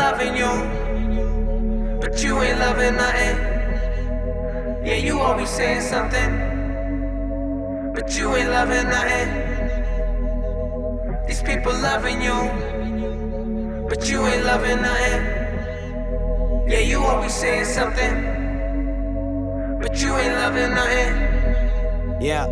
loving you, but you ain't loving nothing. Yeah, you always saying something, but you ain't loving nothing. These people loving you, but you ain't loving nothing. Yeah, you always saying something, but you ain't loving nothing. Yeah.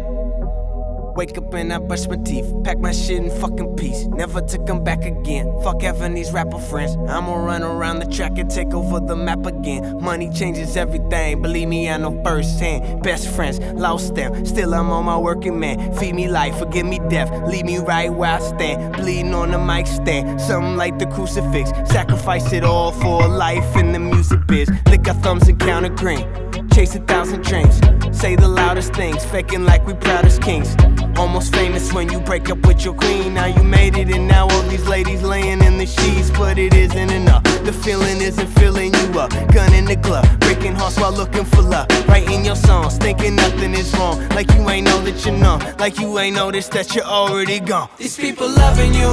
Wake up and I brush my teeth, pack my shit in fucking peace, never to come back again. Fuck having these rapper friends, I'ma run around the track and take over the map again. Money changes everything, believe me I know firsthand. Best friends, lost them, still I'm on my working man. Feed me life, forgive me death, leave me right where I stand. Bleeding on the mic stand, something like the crucifix. Sacrifice it all for a life in the music biz. Lick our thumbs and count a green, chase 1,000 dreams. Say the loudest things, faking like we proud as kings. Almost famous when you break up with your queen. Now you made it and now all these ladies laying in the sheets. But it isn't enough, the feeling isn't filling you up. Gun in the glove, breaking hearts while looking for love. Writing your songs, thinking nothing is wrong. Like you ain't know that you're numb, like you ain't noticed that you're already gone. These people loving you,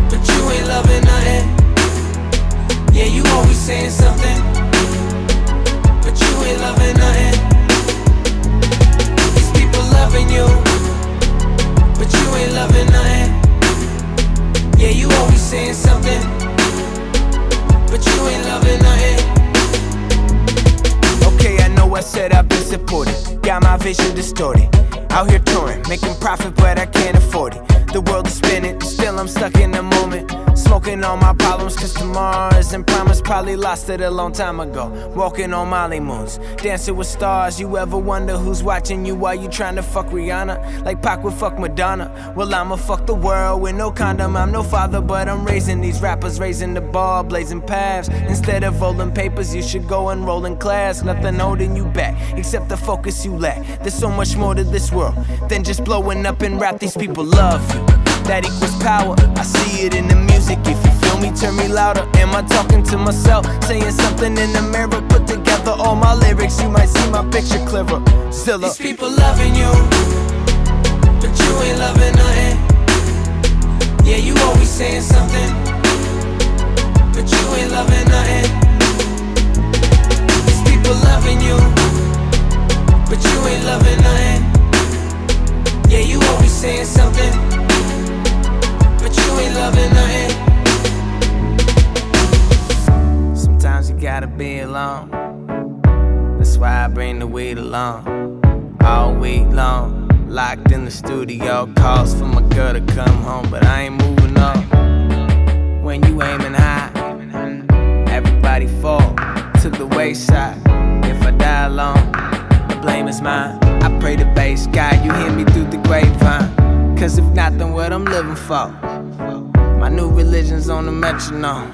but you ain't loving nothing. Yeah, you always saying something, but you ain't loving nothing. These people loving you, but you ain't loving nothing. Yeah, you always saying something, but you ain't loving nothing. Okay, I know I said I've been supported, got my vision distorted. Out here touring, making profit but I can't afford it. The world is spinning, still I'm stuck in the moment. Smoking all my problems cause tomorrow isn't promised. Probably lost it a long time ago. Walking on Molly moons, dancing with stars. You ever wonder who's watching you while you trying to fuck Rihanna? Like Pac would fuck Madonna. Well, I'ma fuck the world with no condom. I'm no father, but I'm raising these rappers, raising the bar, blazing paths. Instead of rolling papers, you should go and roll in class. Nothing holding you back, except the focus you lack. There's so much more to this world than just blowing up in rap. These people love you, that equals power. I see it in the music. If you feel me, turn me louder. Am I talking to myself? Saying something in the mirror. Put together all my lyrics, you might see my picture clearer. Zillas. These people loving you, but you ain't loving nothing. Yeah, you always saying something, but you ain't loving nothing. These people loving you, but you ain't loving nothing. Yeah, you always saying something, but you ain't loving nothing. Sometimes you gotta be alone. That's why I bring the weed along. All week long, locked in the studio. Calls for my girl to come home, but I ain't moving on. When you aiming high, everybody fall to the wayside. If I die alone, the blame is mine. I pray the bass God, you hear me through the grapevine. Cause if not, then what I'm living for. My new religion's on the metronome.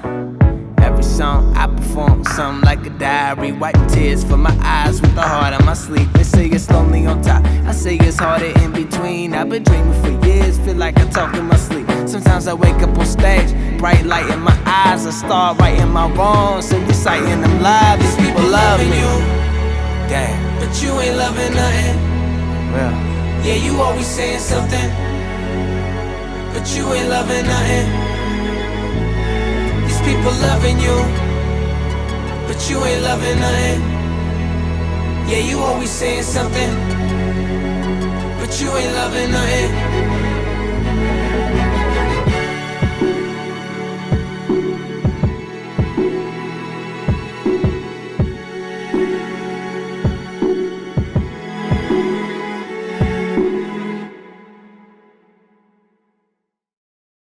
Every song I perform, something like a diary. Wipe tears from my eyes with the heart on my sleeve. They say it's lonely on top, I say it's harder in between. I've been dreaming for years, feel like I talk in my sleep. Sometimes I wake up on stage, bright light in my eyes. I start writing my wrongs and reciting them live. These people loving me. Damn. But you ain't loving nothing. Well, yeah, you always saying something, but you ain't loving nothing. These people loving you, but you ain't loving nothing. Yeah, you always saying something, but you ain't loving nothing.